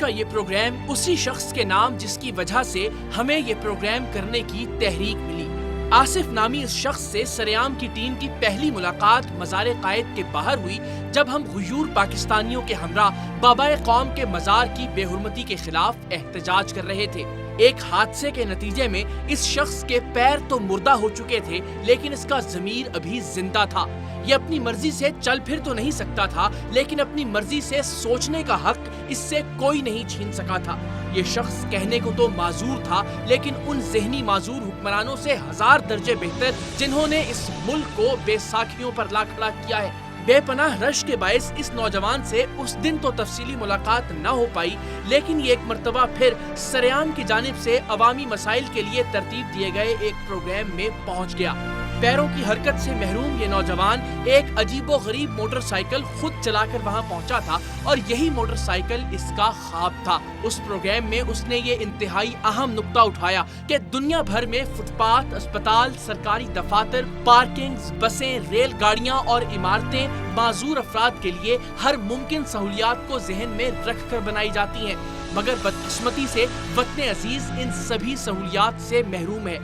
یہ پروگرام اسی شخص کے نام جس کی وجہ سے ہمیں یہ پروگرام کرنے کی تحریک ملی۔ آصف نامی اس شخص سے سریام کی ٹیم کی پہلی ملاقات مزار قائد کے باہر ہوئی جب ہم غیور پاکستانیوں کے ہمراہ بابائے قوم کے مزار کی بے حرمتی کے خلاف احتجاج کر رہے تھے۔ ایک حادثے کے نتیجے میں اس شخص کے پیر تو مردہ ہو چکے تھے لیکن اس کا ضمیر ابھی زندہ تھا۔ یہ اپنی مرضی سے چل پھر تو نہیں سکتا تھا لیکن اپنی مرضی سے سوچنے کا حق اس سے کوئی نہیں چھین سکا تھا۔ یہ شخص کہنے کو تو معذور تھا لیکن ان ذہنی معذور حکمرانوں سے 1000 درجے بہتر جنہوں نے اس ملک کو بے ساکھیوں پر لا کھڑا کیا ہے۔ بے پناہ رش کے باعث اس نوجوان سے اس دن تو تفصیلی ملاقات نہ ہو پائی لیکن یہ ایک مرتبہ پھر سریام کی جانب سے عوامی مسائل کے لیے ترتیب دیے گئے ایک پروگرام میں پہنچ گیا۔ پیروں کی حرکت سے محروم یہ نوجوان ایک عجیب و غریب موٹر سائیکل خود چلا کر وہاں پہنچا تھا اور یہی موٹر سائیکل اس کا خواب تھا۔ اس پروگرام میں اس نے یہ انتہائی اہم نقطہ اٹھایا کہ دنیا بھر میں فٹ پاتھ، اسپتال، سرکاری دفاتر، پارکنگز، بسیں، ریل گاڑیاں اور عمارتیں معذور افراد کے لیے ہر ممکن سہولیات کو ذہن میں رکھ کر بنائی جاتی ہیں، مگر بدقسمتی سے وطن عزیز ان سبھی سہولیات سے محروم ہے۔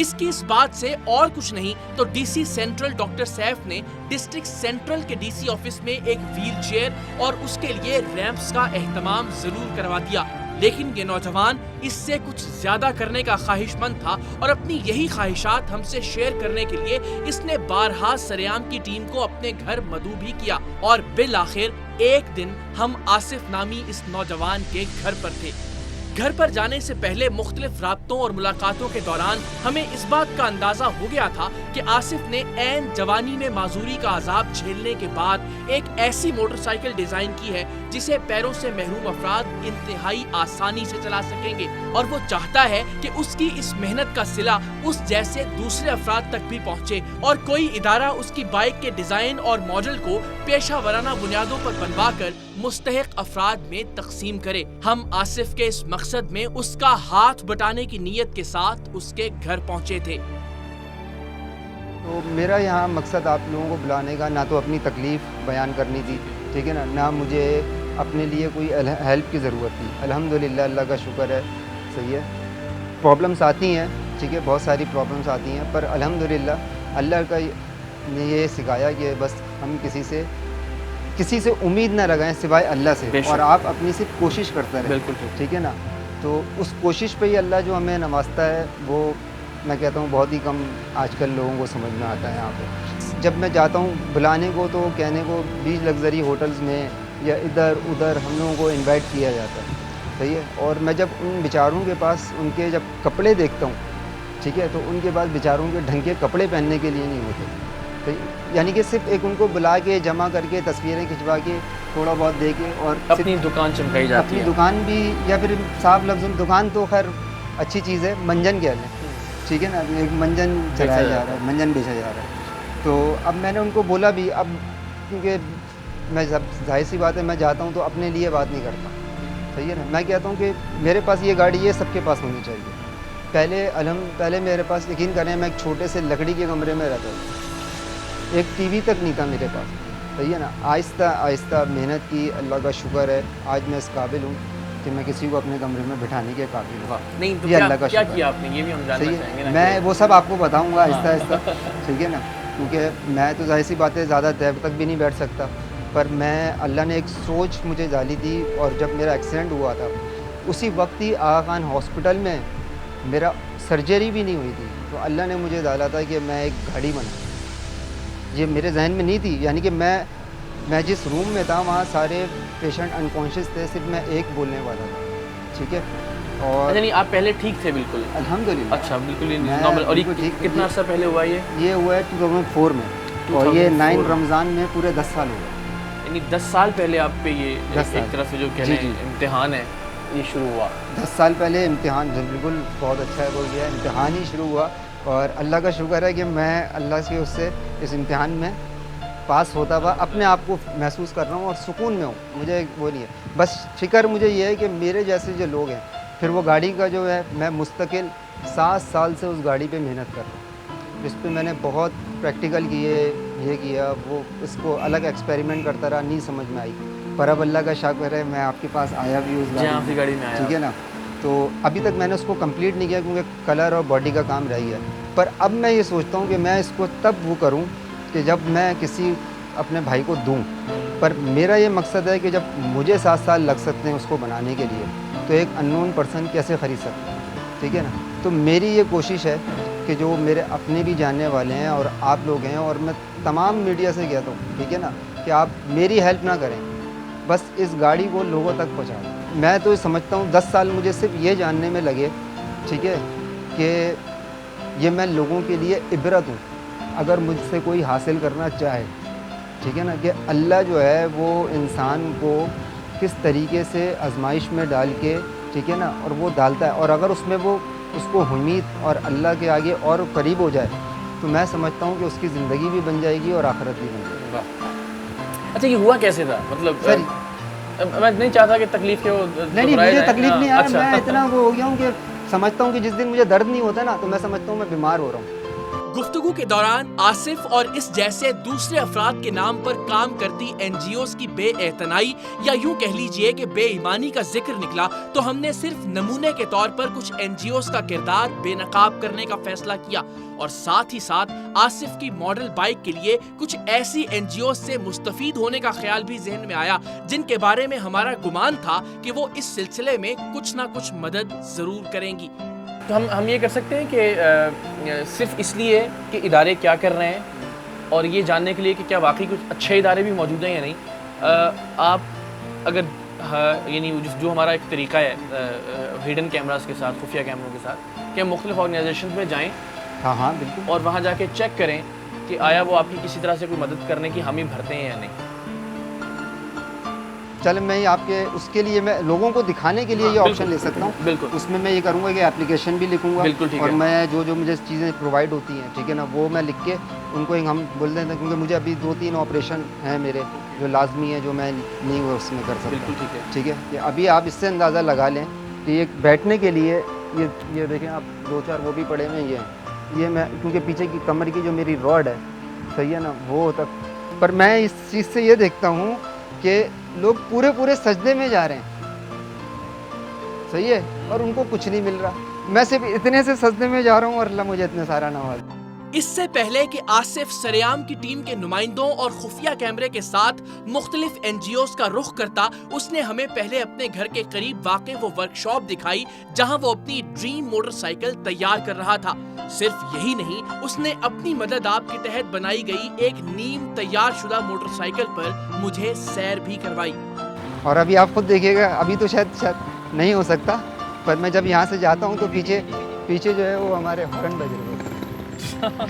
اس کی اس بات سے اور کچھ نہیں تو D C central doctor Saif نے ڈسٹرکٹ سینٹرل کے ڈی سی آفس میں ایک ویل چیئر اور اس کے لیے ریمپس کا اہتمام ضرور کروا دیا، لیکن یہ نوجوان اس سے کچھ زیادہ کرنے کا خواہش مند تھا اور اپنی یہی خواہشات ہم سے شیئر کرنے کے لیے اس نے بارہا سریام کی ٹیم کو اپنے گھر مدعو بھی کیا اور بالآخر ایک دن ہم آصف نامی اس نوجوان کے گھر پر تھے۔ گھر پر جانے سے پہلے مختلف رابطوں اور ملاقاتوں کے دوران ہمیں اس بات کا اندازہ ہو گیا تھا کہ آصف نے عین جوانی میں معذوری کا عذاب جھیلنے کے بعد ایک ایسی موٹر سائیکل ڈیزائن کی ہے جسے پیروں سے محروم افراد انتہائی آسانی سے چلا سکیں گے، اور وہ چاہتا ہے کہ اس کی اس محنت کا صلہ اس جیسے دوسرے افراد تک بھی پہنچے اور کوئی ادارہ اس کی بائک کے ڈیزائن اور ماڈل کو پیشہ ورانہ بنیادوں پر بنوا کر مستحق افراد میں تقسیم کرے۔ ہم آصف کے اس مقصد میں اس کا ہاتھ بٹانے کی نیت کے ساتھ اس کے گھر پہنچے تھے۔ تو میرا یہاں مقصد آپ لوگوں کو بلانے کا نہ تو اپنی تکلیف بیان کرنی تھی، ٹھیک ہے نا، نہ مجھے اپنے لیے کوئی ہیلپ کی ضرورت تھی۔ الحمدللہ اللہ کا شکر ہے، صحیح ہے، پرابلمس آتی ہیں، ٹھیک ہے، بہت ساری پرابلمس آتی ہیں، پر الحمدللہ اللہ کا نے یہ سکھایا کہ بس ہم کسی سے امید نہ لگائیں سوائے اللہ سے، اور آپ اپنی صرف کوشش کرتے رہیں، بالکل ٹھیک ہے نا۔ تو اس کوشش پہ ہی اللہ جو ہمیں نوازتا ہے وہ میں کہتا ہوں بہت ہی کم آج کل لوگوں کو سمجھ میں آتا ہے۔ یہاں پہ جب میں جاتا ہوں بلانے کو تو کہنے کو بیچ لگژری ہوٹلز میں یا ادھر ادھر ہم لوگوں کو انوائٹ کیا جاتا ہے، صحیح ہے، اور میں جب ان بیچاروں کے پاس ان کے جب کپڑے دیکھتا ہوں، ٹھیک ہے، تو ان کے پاس بیچاروں کے ڈھنگ کے کپڑے پہننے کے لیے نہیں ہوتے، یعنی کہ صرف ایک ان کو بلا کے جمع کر کے تصویریں کھنچوا کے تھوڑا بہت دے کے اور اپنی دکان چمکائی جاتی ہے، اپنی دکان بھی، یا پھر صاف لفظ دکان تو خیر اچھی چیز ہے، منجن کہہ لیں، ٹھیک ہے نا، ایک منجن چلایا جا رہا ہے، منجن بیچا جا رہا ہے۔ تو اب میں نے ان کو بولا بھی، اب کیونکہ میں ظاہر سی بات ہے میں جاتا ہوں تو اپنے لیے بات نہیں کرتا، صحیح ہے نا، میں کہتا ہوں کہ میرے پاس یہ گاڑی ہے، سب کے پاس ہونی چاہیے۔ پہلے میرے پاس، یقین کریں، میں ایک چھوٹے سے لکڑی کے کمرے میں رہتا تھا، ایک ٹی وی تک نہیں تھا میرے پاس، صحیح ہے نا، آہستہ آہستہ محنت کی، اللہ کا شکر ہے آج میں اس قابل ہوں کہ میں کسی کو اپنے کمرے میں بٹھانے کے قابل ہوں۔ نہیں تو یہ اللہ کا کیا شکر کیا آپ نے، یہ بھی ہم جاننا چاہیں گے نا۔ میں وہ سب آپ کو بتاؤں گا آہستہ آہستہ، ٹھیک ہے نا، کیونکہ میں تو ظاہر سی بات ہے زیادہ دیر تک بھی نہیں بیٹھ سکتا، پر میں اللہ نے ایک سوچ مجھے ڈالی تھی، اور جب میرا ایکسیڈنٹ ہوا تھا اسی وقت ہی آغا خان ہاسپٹل میں میرا سرجری بھی نہیں ہوئی تھی، تو اللہ نے مجھے ڈالا تھا کہ میں ایک گاڑی بناؤں، یہ میرے ذہن میں نہیں تھی، یعنی کہ میں جس روم میں تھا وہاں سارے پیشنٹ انکانشیس تھے، صرف میں ایک بولنے والا تھا، ٹھیک ہے، اور یعنی آپ پہلے ٹھیک تھے بالکل؟ الحمدللہ، اچھا، بالکل نارمل۔ اور یہ کتنا عرصہ پہلے ہوا؟ یہ ہوا ہے 2004 میں، اور یہ 9 رمضان میں پورے 10 سال ہو گئے، یعنی 10 سال پہلے آپ پہ یہ ایک طرح سے جو کہتے ہیں امتحان ہے یہ شروع ہوا۔ 10 سال پہلے امتحان، بالکل بہت اچھا ہے بول گیا، امتحان ہی شروع ہوا، اور اللہ کا شکر ہے کہ میں اللہ سے اس امتحان میں پاس ہوتا ہوا اپنے آپ کو محسوس کر رہا ہوں اور سکون میں ہوں، مجھے وہ نہیں ہے، بس فکر مجھے یہ ہے کہ میرے جیسے جو لوگ ہیں، پھر وہ گاڑی کا جو ہے میں مستقل 7 سال سے اس گاڑی پہ محنت کر رہا ہوں، اس پہ میں نے بہت پریکٹیکل کیے، یہ کیا وہ، اس کو الگ ایکسپیریمنٹ کرتا رہا، نہیں سمجھ میں آئی، پر اب اللہ کا شکر ہے میں آپ کے پاس آیا بھی ہوں اس جی آپ کی گاڑی میں آیا. ٹھیک ہے نا. تو ابھی تک میں نے اس کو کمپلیٹ نہیں کیا کیونکہ کلر اور باڈی کا کام رہ گیا. پر اب میں یہ سوچتا ہوں کہ میں اس کو تب وہ کروں کہ جب میں کسی اپنے بھائی کو دوں. پر میرا یہ مقصد ہے کہ جب مجھے 7 سال لگ سکتے ہیں اس کو بنانے کے لیے تو ایک ان نون پرسن کیسے خرید سکتے ہیں. ٹھیک ہے نا. تو میری یہ کوشش ہے کہ جو میرے اپنے بھی جاننے والے ہیں اور آپ لوگ ہیں, اور میں تمام میڈیا سے کہتا ہوں ٹھیک ہے نا کہ آپ میری ہیلپ نہ کریں, بس اس گاڑی کو لوگوں تک پہنچا دیں. میں تو سمجھتا ہوں 10 سال مجھے صرف یہ جاننے میں لگے ٹھیک ہے کہ یہ میں لوگوں کے لیے عبرت ہوں. اگر مجھ سے کوئی حاصل کرنا چاہے ٹھیک ہے نا کہ اللہ جو ہے وہ انسان کو کس طریقے سے آزمائش میں ڈال کے ٹھیک ہے نا اور وہ ڈالتا ہے, اور اگر اس میں وہ اس کو امید اور اللہ کے آگے اور قریب ہو جائے تو میں سمجھتا ہوں کہ اس کی زندگی بھی بن جائے گی اور آخرت بھی بن جائے گی. اچھا یہ ہوا کیسے تھا؟ مطلب سر میں نہیں چاہتا کہ تکلیف کے وہ نہیں مجھے تکلیف نہیں آیا. میں اتنا وہ ہو گیا ہوں کہ سمجھتا ہوں کہ جس دن مجھے درد نہیں ہوتا نا تو میں سمجھتا ہوں میں بیمار ہو رہا ہوں. گفتگو کے دوران آصف اور اس جیسے دوسرے افراد کے نام پر کام کرتی این جی اوز کی بے اعتنائی یا یوں کہہ لیجئے کہ بے ایمانی کا ذکر نکلا تو ہم نے صرف نمونے کے طور پر کچھ این جی اوز کا کردار بے نقاب کرنے کا فیصلہ کیا, اور ساتھ ہی ساتھ آصف کی ماڈل بائیک کے لیے کچھ ایسی این جی اوز سے مستفید ہونے کا خیال بھی ذہن میں آیا جن کے بارے میں ہمارا گمان تھا کہ وہ اس سلسلے میں کچھ نہ کچھ مدد ضرور کریں گی. تو ہم یہ کر سکتے ہیں کہ صرف اس لیے کہ ادارے کیا کر رہے ہیں اور یہ جاننے کے لیے کہ کیا واقعی کچھ اچھے ادارے بھی موجود ہیں یا نہیں, آپ اگر یعنی جو ہمارا ایک طریقہ ہے ہڈن کیمراز کے ساتھ, خفیہ کیمروں کے ساتھ, کہ ہم مختلف آرگنائزیشن میں جائیں ہاں بالکل, اور وہاں جا کے چیک کریں کہ آیا وہ آپ کی کسی طرح سے کوئی مدد کرنے کی حامی بھرتے ہیں یا نہیں. چلے میں آپ کے اس کے لیے میں لوگوں کو دکھانے کے لیے یہ آپشن لے سکتا ہوں. بالکل اس میں یہ کروں گا کہ اپلیکیشن بھی لکھوں گا, اور میں جو مجھے چیزیں پرووائڈ ہوتی ہیں ٹھیک ہے نا وہ میں لکھ کے ان کو ہم بول دیں کیونکہ مجھے ابھی 2-3 آپریشن ہیں میرے جو لازمی ہیں جو میں نہیں اس میں کر سکتا. ٹھیک ہے کہ ابھی آپ اس سے اندازہ لگا لیں کہ یہ بیٹھنے کے لیے یہ دیکھیں آپ 2-4 وہ بھی پڑے ہوئے یہ میں کیونکہ پیچھے کی کمر کی جو میری راڈ ہے صحیح ہے نا وہ تک, پر میں اس چیز سے یہ دیکھتا ہوں کہ لوگ پورے سجدے میں جا رہے ہیں صحیح ہے اور ان کو کچھ نہیں مل رہا. میں صرف اتنے سے سجدے میں جا رہا ہوں اور اللہ مجھے اتنے سارا نواز. اس سے پہلے کہ آصف سریام کی ٹیم کے نمائندوں اور خفیہ کیمرے کے ساتھ مختلف این جی اوز کا رخ کرتا, اس نے ہمیں پہلے اپنے گھر کے قریب واقع وہ ورک شاپ دکھائی جہاں وہ اپنی ڈریم موٹر سائیکل تیار کر رہا تھا. صرف یہی نہیں, اس نے اپنی مدد آپ کے تحت بنائی گئی ایک نیم تیار شدہ موٹر سائیکل پر مجھے سیر بھی کروائی. اور ابھی آپ خود دیکھیے گا, ابھی تو شاید نہیں ہو سکتا, پر میں جب یہاں سے جاتا ہوں تو پیچھے جو ہے وہ ہمارے ہارن بج رہے ہوتے ہیں.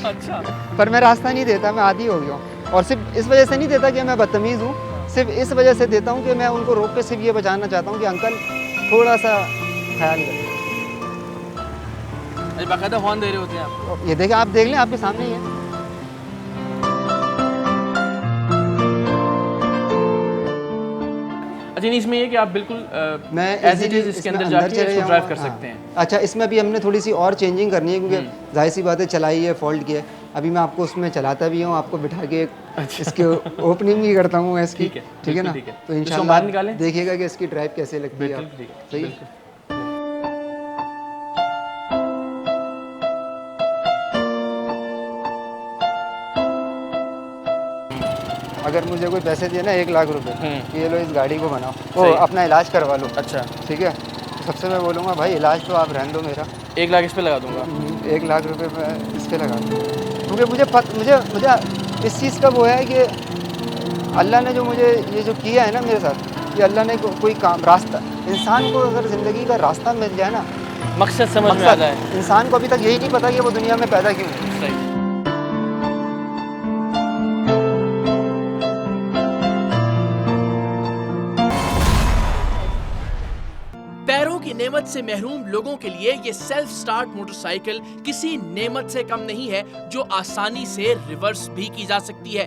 اچھا, پر میں راستہ نہیں دیتا, میں عادی ہو گیا ہوں. اور صرف اس وجہ سے نہیں دیتا کہ میں بدتمیز ہوں, صرف اس وجہ سے دیتا ہوں کہ میں ان کو روک کے صرف یہ بچانا چاہتا ہوں کہ انکل تھوڑا سا خیال کریں. باقاعدہ ہارن دے رہے ہوتے ہیں آپ. یہ دیکھیں, آپ دیکھ لیں, آپ کے سامنے ہی ہے. اچھا اس میں یہ کہ آپ بالکل میں ایز اٹ از اس کے اندر جا کے اس کو ڈرائیو کر سکتے ہیں. اچھا اس میں بھی ہم نے تھوڑی سی اور چینجنگ کرنی ہے کیونکہ ظاہر سی بات ہے چلائی ہے فالٹ کی ہے. ابھی میں آپ کو اس میں چلاتا بھی ہوں, آپ کو بٹھا کے اس کی اوپننگ بھی کرتا ہوں اس کی. ٹھیک ہے نا, تو انشاءاللہ دیکھیے گا کہ اس کی ڈرائیو کیسے لگتی ہے. صحیح. اگر مجھے کوئی پیسے دیے نا 1 لاکھ روپے, یہ لو اس گاڑی کو بناؤ, وہ اپنا علاج کروا لو. اچھا ٹھیک ہے, سب سے میں بولوں گا بھائی علاج تو آپ رہن دو میرا, 1 لاکھ اس پہ لگا دوں گا. 1 لاکھ روپے میں اس پہ لگا دوں کیونکہ مجھے اس چیز کا وہ ہے کہ اللہ نے جو مجھے یہ جو کیا ہے نا میرے ساتھ, کہ اللہ نے کوئی کام راستہ انسان کو اگر زندگی کا راستہ مل جائے نا, مقصد سمجھ میں آتا ہے. انسان کو ابھی تک یہی نہیں پتا کہ وہ دنیا میں پیدا کیوں ہے. صحیح. پیروں کی نعمت سے محروم لوگوں کے لیے یہ سیلف سٹارٹ موٹر سائیکل کسی نعمت سے کم نہیں ہے جو آسانی سے ریورس بھی کی جا سکتی ہے.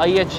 IHCCR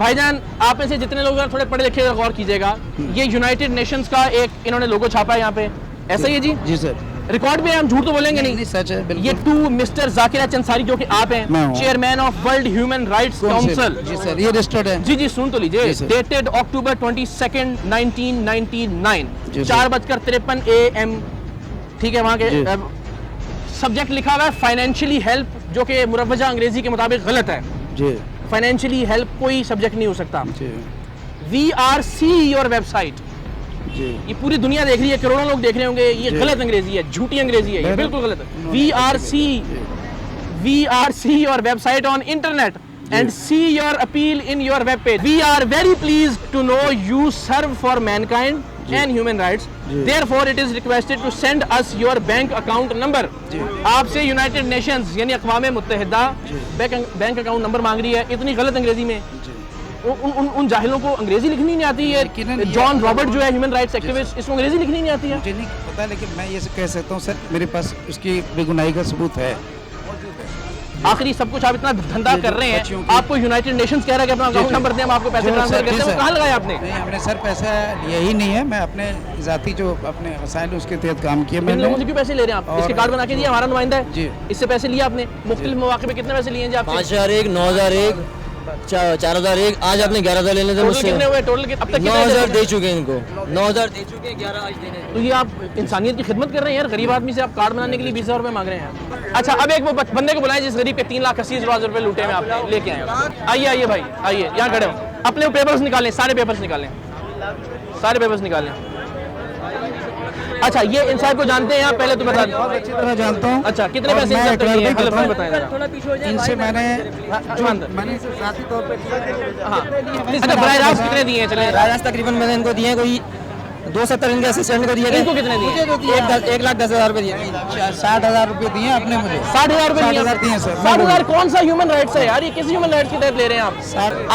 بھائی جان آپ میں سے جتنے لوگ تھوڑے پڑھے لکھے غور کیجیے گا, یہ یونائٹڈ نیشنز کا ایک انہوں نے لوگو چھاپا ہے یہاں پہ, ایسا ہی ہے جی؟ جی سر. ریکارڈ میں ہم جھوٹ تو بولیں گے نہیں, سچ ہے بالکل. یہ ٹو مسٹر ذاکر احمد انصاری جو کہ آپ ہیں chairman of world human rights council. جی سر, یہ رجسٹرڈ ہے. جی سن تو لیجیے, ڈیٹڈ اکتوبر 22 1999 4:53 AM. ٹھیک ہے, وہاں کے سبجیکٹ لکھا ہوا ہے فائنینشلی ہیلپ, جو کہ مروجہ انگریزی کے مطابق غلط ہے. جی فائنینشلی ہیلپ کوئی سبجیکٹ نہیں ہو سکتا. We are see your website, یہ پوری دنیا دیکھ رہی ہے, کروڑوں لوگ دیکھ رہے ہوں گے, یہ غلط انگریزی ہے, جھوٹی انگریزی ہے, یہ بالکل غلط ہے. We are see your website on internet and see your appeal in your web page. We are very pleased to know you serve for mankind and human rights. Therefore it is requested to send us your bank account number. آپ سے United nations یعنی اقوام متحدہ bank account number مانگ رہی ہے, اتنی غلط انگریزی میں. ان جاہلوں کو انگریزی لکھنی نہیں آتی ہے. جان رابرٹ جو ہے ہیومن رائٹس ایکٹیوسٹ, اس کو انگریزی لکھنی نہیں آتی ہے. مجھے نہیں پتا, لیکن میں یہ کہہ سکتا ہوں سر میرے پاس اس کی بے گناہی کا ثبوت ہے. آخری سب کچھ آپ اتنا دھندا کر رہے ہیں, آپ کو یونائٹڈ نیشنز کہہ رہا ہے کہ اپنا اکاؤنٹ نمبر دیں, ہم آپ کو پیسے ٹرانسفر کرتے ہیں, وہ کہاں لگایا آپ نے؟ نہیں, ہم نے سر پیسہ یہی نہیں ہے, میں اپنے ذاتی جو اپنے وسائل اس کے تحت کام کیا. میں لوگوں سے کیوں پیسے لے رہے ہیں آپ؟ اس کے کارڈ بنا کے دیا, ہمارا نمائندہ ہے. جی, اس سے پیسے لیا آپ نے مختلف مواقع پہ, کتنے پیسے لیے ہیں جی آپ سے؟ 5001 9001 4001. آج آپ نے 11000 لینے تھے مجھ سے. کتنے ہوئے ٹوٹل؟ اب تک 9000 دے چکے ہیں ان کو, 9000 دے چکے ہیں, 11 آج دینے. تو یہ آپ انسانیت کی خدمت کر رہے ہیں یار, غریب آدمی سے آپ کارڈ بنانے کے لیے 20,000 روپے مانگ رہے ہیں. اچھا, اب ایک وہ بندے کو بلائیں جس غریب کے 3,80,000 روپے لوٹے میں آپ نے لے کے آئے. آئیے بھائی, آئیے یہاں کھڑے ہو, اپنے پیپرز نکالیں, سارے پیپرز نکالیں, سارے پیپرز نکالیں. اچھا, یہ انصاف کو جانتے ہیں آپ؟ پہلے تو بتا دیں. بہت اچھی طرح جانتا ہوں. اچھا, کتنے پیسے ان تک لیے ہیں بتائیں ذرا. ان سے میں نے ذاتی طور پہ اچھا, براہ راست کتنے دیے ہیں؟ چلیں براہ راست تقریباً میں نے ان کو دیے کوئی 270 ان کے اسسٹنٹ کو دیے تھے. ان کو کتنے دیے؟ 1,10,000 روپے دیے. 60,000 روپے دیے آپ نے مجھے. 60,000 روپے دیے 60,000 سر. 60,000 کون سا ہیومن رائٹس ہے یار, یہ کسی ہیومن رائٹس کے تحت لے رہے ہیں آپ؟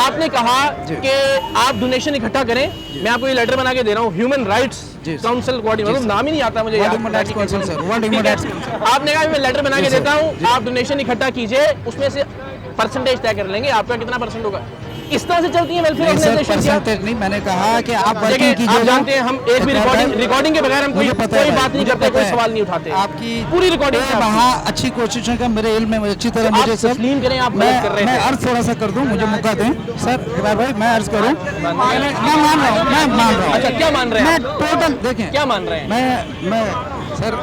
آپ نے کہا کہ آپ ڈونیشن اکٹھا کریں, میں آپ کو یہ لیٹر بنا کے دے رہا ہوں, ہیومن رائٹس کاؤنسل کوآرڈینیٹر, نام ہی نہیں آتا مجھے. آپ نے کہا میں لیٹر بنا کے دیتا ہوں, آپ ڈونیشن اکٹھا کیجئے, اس میں سے پرسنٹیج طے کر لیں گے, آپ کا کتنا پرسنٹ ہوگا. اس طرح سے چلتی ہیں ویلفیئر آرگنائزیشن. نہیں, میں نے کہا کہ آپ آپ جانتے ہیں ہم ایک بھی ریکارڈنگ کے بغیر ہم کوئی بات نہیں کرتے, کوئی سوال نہیں اٹھاتے. آپ کی پوری ریکارڈنگ وہاں اچھی کوششوں کا میرے علم میں اچھی طرح مجھے تسلیم کریں, آپ مدد کر رہے ہیں. میں عرض تھوڑا سا کر دوں, مجھے موقع دیں سر. اقبال بھائی میں عرض کروں, میں مان رہا ہوں. اچھا, کیا مان رہے ہیں؟ میں ٹوٹل دیکھیں کیا مان رہے ہیں؟ میں سر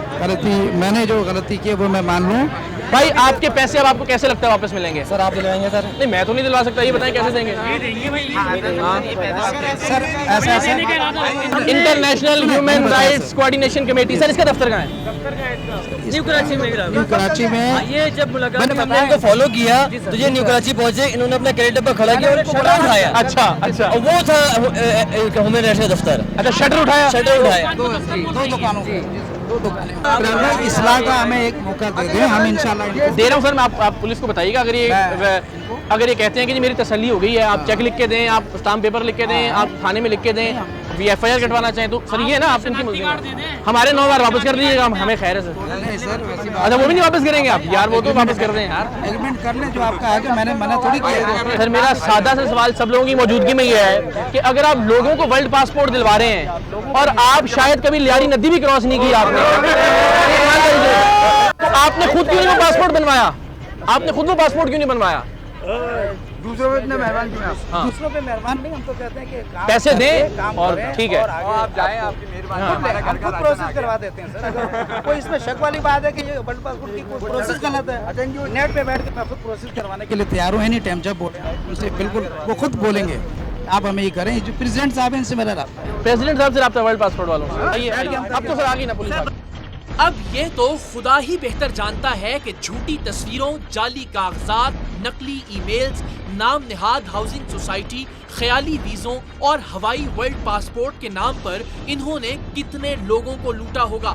میں نے جو غلطی کی ہے وہ میں مان لوں. بھائی آپ کے پیسے اب آپ کو کیسے لگتا ہے واپس ملیں گے؟ سر آپ دلوائیں گے سر؟ نہیں, میں تو نہیں دلوا سکتا, یہ بتائیں کیسے دیں گے؟ سر ایسا international human rights coordination committee, sir اس کا دفتر کہاں ہے؟ نیو کراچی میں. کراچی میں یہ جب ملاقات میں نے ان کو فالو کیا تو یہ نیو کراچی پہنچے, انہوں نے اپنا کریڈٹ پر کھڑا کیا اور ان کو بڑا اٹھایا. اچھا, وہ تھا ہیومن رائٹس کا دفتر. اچھا, شٹر اٹھایا. دو دکانوں اصلاح کا ہمیں ایک موقع دے دیں, ہم انشاءاللہ دے رہا ہوں سر. میں آپ پولیس کو بتائیے گا, اگر یہ کہتے ہیں کہ میری تسلی ہو گئی ہے, آپ چیک لکھ کے دیں, آپ اسٹامپ پیپر لکھ کے دیں, آپ تھانے میں لکھ کے دیں, FIR کٹوانا چاہیں تو سر یہ ہے نا, آپ ان کی ملزم ہمارے 9 بار واپس کر دیجیے گا, ہمیں خیر ہے سر. اچھا, وہ بھی نہیں واپس کریں گے آپ یار؟ وہ تو واپس کر دیں یار, ایگریمنٹ کر لیں جو آپ کا ہے, کہ میں نے منع تھوڑی کیا. سر میرا سادہ سا سوال سب لوگوں کی موجودگی میں یہ ہے کہ اگر آپ لوگوں کو ورلڈ پاسپورٹ دلوا رہے ہیں اور آپ شاید کبھی لیاری ندی بھی کراس نہیں کی آپ نے, تو آپ نے خود کیوں نہیں وہ پاسپورٹ بنوایا؟ آپ نے خود وہ پاسپورٹ کیوں نہیں بنوایا؟ دوسروں پہ اتنے مہربان کیوں؟ دوسروں پہ مہربان نہیں, ہم تو کہتے ہیں کہ پیسے دیں اور ٹھیک ہے, آپ جائیں, آپ کی مہربانی, ہم خود پروسیس کروا دیتے ہیں سر. اگر کوئی اس میں شک والی بات ہے کہ یہ ورلڈ پاسپورٹ کی کوئی پروسیس غلط ہے, نیٹ پہ بیٹھ کے میں خود پروسیس کروانے کے لیے تیار ہوں. اینی ٹائم جب بولیں ان سے بالکل وہ خود بولیں گے, آپ ہمیں یہ کریں. جو پریزیڈنٹ صاحب ہیں ان سے میرا رابطہ ہے, پریزیڈنٹ صاحب سے رابطہ ورلڈ پاسپورٹ والوں سے. اب تو سر آ گئی نا پولیس. اب یہ تو خدا ہی بہتر جانتا ہے کہ جھوٹی تصویروں, جعلی کاغذات, نقلی ای میلز, نام نہاد ہاؤسنگ سوسائٹی, خیالی ویزوں اور ہوائی ورلڈ پاسپورٹ کے نام پر انہوں نے کتنے لوگوں کو لوٹا ہوگا.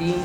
3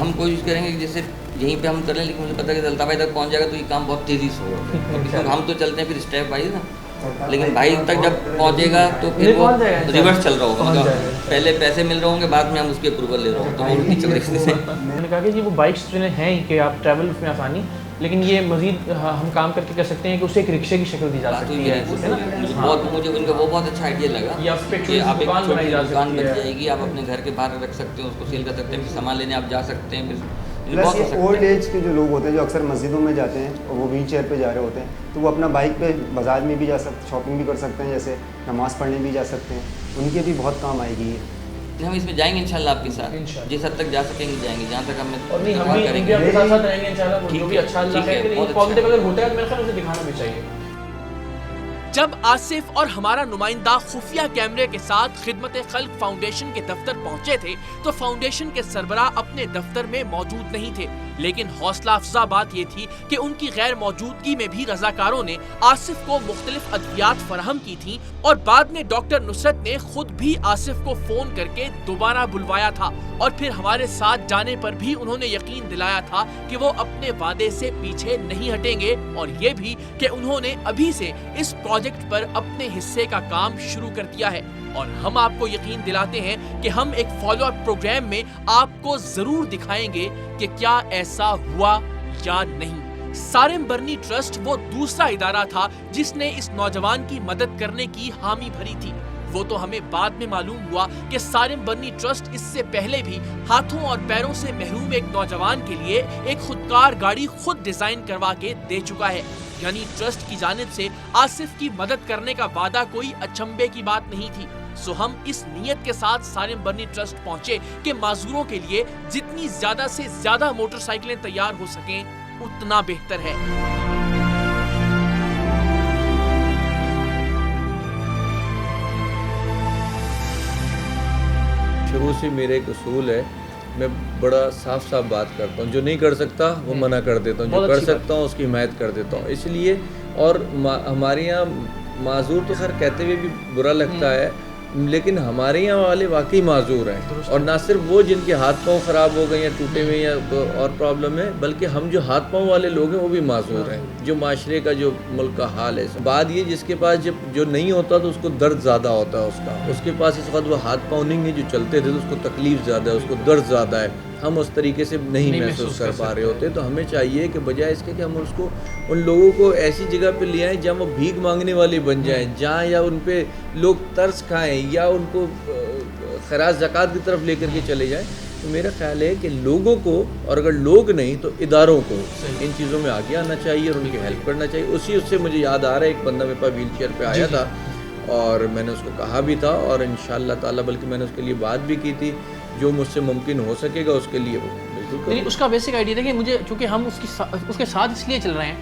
ہم کوشش کریں گے کہ جیسے یہیں پہ ہم کر لیں، لیکن مجھے پتا ہے کہ الطاف بھائی تک پہنچ جائے گا تو یہ کام بہت تیزی سے ہوگا. ہم تو چلتے ہیں پھر اسٹیپ وائز نا، لیکن بھائی تک جب پہنچے گا تو پھر وہ ریورس چل رہا ہوگا. پہلے پیسے مل رہے ہوں گے، بعد میں ہم اس کی اپروول لے رہے ہوں، تو ہم نہیں چل رہے سے. میں نے کہا کہ جی وہ بائکس جو ہیں ہی کہ آپ ٹریول میں آسانی، لیکن یہ مزید ہم کام کر کے کر سکتے ہیں کہ اسے ایک رکشے کی شکل دی جا سکتی ہے. مجھے ان کا وہ بہت اچھا آئیڈیا لگا کہ آپ ایک چھوٹی دکان بن جائے گی، آپ اپنے گھر کے باہر رکھ سکتے ہیں، اس کو سیل کر سکتے ہیں، پھر سامان لینے آپ جا سکتے ہیں. پلس یہ اولڈ ایج کے جو لوگ ہوتے ہیں جو اکثر مسجدوں میں جاتے ہیں اور وہ ویل چیئر پہ جا رہے ہوتے ہیں، تو وہ اپنا بائک پہ بازار میں بھی جا سکتے، شاپنگ بھی کر سکتے ہیں، جیسے نماز پڑھنے بھی جا سکتے ہیں، ان کے بھی بہت کام آئے گی. ہم اس میں جائیں گے انشاءاللہ آپ کے ساتھ، جس حد تک جا سکیں گے جائیں گے، جہاں تک ہم کریں گے آپ کے ساتھ رہیں گے انشاءاللہ. جو بھی اچھا اللہ ہے کہ پازیٹیو اگر ہوتا ہے تو میرے خیال اسے دکھانا بھی چاہیے. جب آصف اور ہمارا نمائندہ خفیہ کیمرے کے ساتھ خدمت خلق فاؤنڈیشن کے دفتر پہنچے تھے تو فاؤنڈیشن کے سربراہ اپنے دفتر میں موجود نہیں تھے، لیکن حوصلہ افزا بات یہ تھی کہ ان کی غیر موجودگی میں بھی رضاکاروں نے آصف کو مختلف ادویات فراہم کی تھیں، اور بعد میں ڈاکٹر نصرت نے خود بھی آصف کو فون کر کے دوبارہ بلوایا تھا، اور پھر ہمارے ساتھ جانے پر بھی انہوں نے یقین دلایا تھا کہ وہ اپنے وعدے سے پیچھے نہیں ہٹیں گے، اور یہ بھی کہ انہوں نے ابھی سے اس پروجیکٹ پر اپنے حصے کا کام شروع کر دیا ہے. اور ہم آپ کو یقین دلاتے ہیں کہ ہم ایک فالو اپ پروگرام میں آپ کو ضرور دکھائیں گے کہ کیا ایسا ہوا یا نہیں. سارم برنی ٹرسٹ وہ دوسرا ادارہ تھا جس نے اس نوجوان کی مدد کرنے کی حامی بھری تھی. وہ تو ہمیں بعد میں معلوم ہوا کہ سارم برنی ٹرسٹ اس سے پہلے بھی ہاتھوں اور پیروں سے محروم ایک نوجوان کے لیے ایک خودکار گاڑی خود ڈیزائن کروا کے دے چکا ہے. یعنی ٹرسٹ کی جانب سے آصف کی مدد کرنے کا وعدہ کوئی اچنبے کی بات نہیں تھی. سو ہم اس نیت کے ساتھ سارم برنی ٹرسٹ پہنچے کہ معذوروں کے لیے جتنی زیادہ سے زیادہ موٹر سائیکلیں تیار ہو سکیں اتنا بہتر ہے. شروع سے میرا ایک اصول ہے، میں بڑا صاف بات کرتا ہوں، جو نہیں کر سکتا وہ منع کر دیتا ہوں، جو کر سکتا ہوں اس کی حمایت کر دیتا ہوں. اس لیے اور ہمارے یہاں معذور تو خیر کہتے ہوئے بھی برا لگتا ہے، لیکن ہمارے یہاں والے واقعی معذور ہیں، اور نہ صرف وہ جن کے ہاتھ پاؤں خراب ہو گئے یا ٹوٹے ہوئے یا اور پرابلم ہے، بلکہ ہم جو ہاتھ پاؤں والے لوگ ہیں وہ بھی معذور ہیں. جو معاشرے کا جو ملک کا حال ہے، بات یہ جس کے پاس جب جو نہیں ہوتا تو اس کو درد زیادہ ہوتا ہے، اس کے پاس اس وقت وہ ہاتھ پاؤں نہیں ہے جو چلتے تھے تو اس کو تکلیف زیادہ ہے، اس کو درد زیادہ ہے. ہم اس طریقے سے نہیں محسوس کر پا رہے ہوتے، تو ہمیں چاہیے کہ بجائے اس کے کہ ہم اس کو ان لوگوں کو ایسی جگہ پہ لے آئیں جہاں وہ بھیک مانگنے والے بن جائیں، جہاں یا ان پہ لوگ ترس کھائیں یا ان کو خراج زکوٰۃ کی طرف لے کر کے چلے جائیں. تو میرا خیال ہے کہ لوگوں کو، اور اگر لوگ نہیں تو اداروں کو ان چیزوں میں آگے آنا چاہیے اور ان کی ہیلپ کرنا چاہیے. اس سے مجھے یاد آ رہا ہے ایک بندہ میرے پاس ویل چیئر پہ آیا تھا، اور میں نے اس کو کہا بھی تھا، اور انشاءاللہ تعالیٰ بلکہ میں نے اس کے لیے بات بھی کی تھی، جو مجھ سے ممکن ہو سکے گا اس کے لیے وہ بالکل. اس کا بیسک آئیڈیا تھا کہ مجھے، چونکہ ہم اس کے ساتھ اس لیے چل رہے ہیں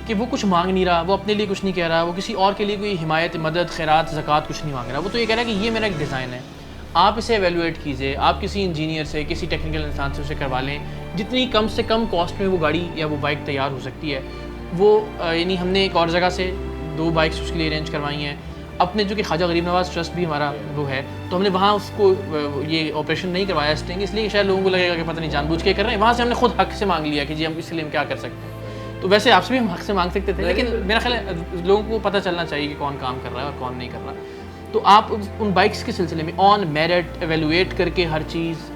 کہ وہ کچھ مانگ نہیں رہا، وہ اپنے لیے کچھ نہیں کہہ رہا، وہ کسی اور کے لیے کوئی حمایت، مدد، خیرات، زکوٰۃ کچھ نہیں مانگ رہا. وہ تو یہ کہہ رہا ہے کہ یہ میرا ایک ڈیزائن ہے، آپ اسے ایویلویٹ کیجئے، آپ کسی انجینئر سے، کسی ٹیکنیکل انسان سے اسے کروا لیں، جتنی کم سے کم کاسٹ میں وہ گاڑی یا وہ بائک تیار ہو سکتی ہے. وہ یعنی ہم نے ایک اور جگہ سے 2 بائکس اس کے لیے ارینج کروائی ہیں. اپنے جو کہ خواجہ غریب نواز ٹرسٹ بھی ہمارا وہ ہے، تو ہم نے وہاں اس کو یہ آپریشن نہیں کروایا اسٹنگ، اس لیے شاید لوگوں کو لگے گا کہ پتہ نہیں جان بوجھ کے کر رہے ہیں. وہاں سے ہم نے خود حق سے مانگ لیا کہ جی ہم اس لیے ہم کیا کر سکتے ہیں. تو ویسے آپ سے بھی ہم حق سے مانگ سکتے تھے، لیکن میرا خیال ہے لوگوں کو پتہ چلنا چاہیے کہ کون کام کر رہا ہے اور کون نہیں کر رہا. تو آپ ان بائکس کے سلسلے میں آن میرٹ ایویلویٹ کر کے ہر چیز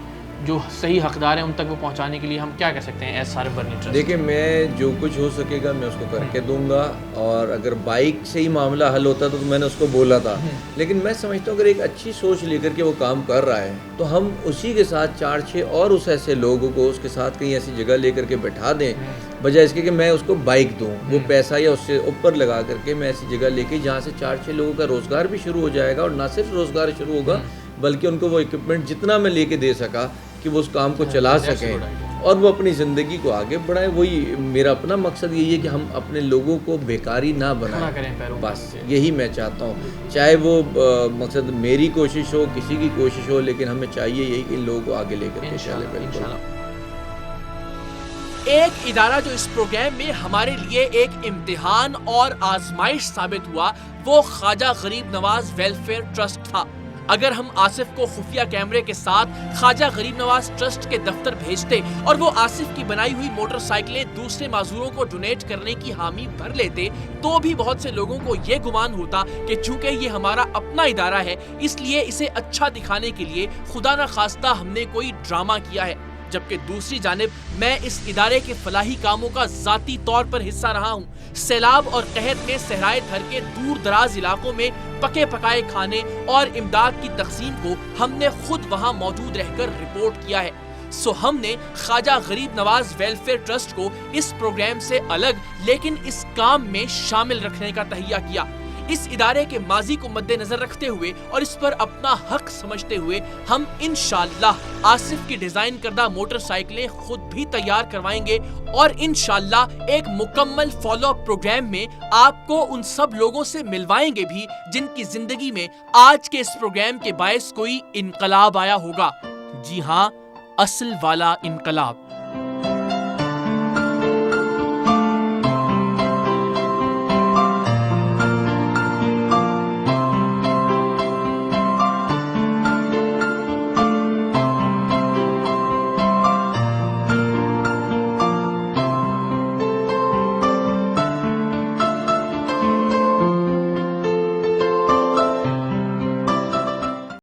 جو صحیح حقدار ہیں ان تک وہ پہنچانے کے لیے ہم کیا کر سکتے ہیں ایز سارم برنی ٹرسٹ؟ دیکھیں، میں جو کچھ ہو سکے گا میں اس کو کر کے دوں گا، اور اگر بائک سے ہی معاملہ حل ہوتا تو میں نے اس کو بولا تھا. لیکن میں سمجھتا ہوں اگر ایک اچھی سوچ لے کر کے وہ کام کر رہا ہے تو ہم اسی کے ساتھ 4-6 اور اس ایسے لوگوں کو اس کے ساتھ کہیں ایسی جگہ لے کر کے بٹھا دیں، بجائے اس کے کہ میں اس کو بائک دوں. وہ پیسہ یا اس سے اوپر لگا کر کے میں ایسی جگہ لے کے جہاں سے 4-6 لوگوں کا روزگار بھی شروع ہو جائے گا، اور نہ صرف روزگار شروع ہوگا بلکہ ان کو وہ اکوپمنٹ جتنا میں لے کے دے سکا کہ وہ اس کام کو چلا سکیں اور وہ اپنی زندگی کو آگے بڑھائیں. وہی میرا اپنا مقصد یہی ہے کہ ہم اپنے لوگوں کو بیکاری نہ بنائیں، بس یہی میں چاہتا ہوں. چاہے وہ مقصد میری کوشش ہو، کسی کی کوشش ہو، لیکن ہمیں چاہیے یہی کہ ان لوگوں کو آگے لے کر کے چلے. بالکل. ایک ادارہ جو اس پروگرام میں ہمارے لیے ایک امتحان اور آزمائش ثابت ہوا وہ خواجہ غریب نواز ویلفیئر ٹرسٹ تھا. اگر ہم آصف کو خفیہ کیمرے کے ساتھ خواجہ غریب نواز ٹرسٹ کے دفتر بھیجتے اور وہ آصف کی بنائی ہوئی موٹر سائیکلیں دوسرے معذوروں کو ڈونیٹ کرنے کی حامی بھر لیتے تو بھی بہت سے لوگوں کو یہ گمان ہوتا کہ چونکہ یہ ہمارا اپنا ادارہ ہے اس لیے اسے اچھا دکھانے کے لیے خدا نہ خواستہ ہم نے کوئی ڈرامہ کیا ہے، جبکہ دوسری جانب میں اس ادارے کے فلاحی کاموں کا ذاتی طور پر حصہ رہا ہوں۔ سیلاب اور قحط میں صحرائے تھر کے دور دراز علاقوں میں پکے پکائے کھانے اور امداد کی تقسیم کو ہم نے خود وہاں موجود رہ کر رپورٹ کیا ہے۔ سو ہم نے خواجہ غریب نواز ویلفیئر ٹرسٹ کو اس پروگرام سے الگ لیکن اس کام میں شامل رکھنے کا تہیہ کیا۔ اس ادارے کے ماضی کو مد نظر رکھتے ہوئے اور اس پر اپنا حق سمجھتے ہوئے ہم انشاءاللہ آصف کی ڈیزائن کردہ موٹر سائیکلیں خود بھی تیار کروائیں گے اور انشاءاللہ ایک مکمل فالو اپ پروگرام میں آپ کو ان سب لوگوں سے ملوائیں گے بھی جن کی زندگی میں آج کے اس پروگرام کے باعث کوئی انقلاب آیا ہوگا۔ جی ہاں، اصل والا انقلاب۔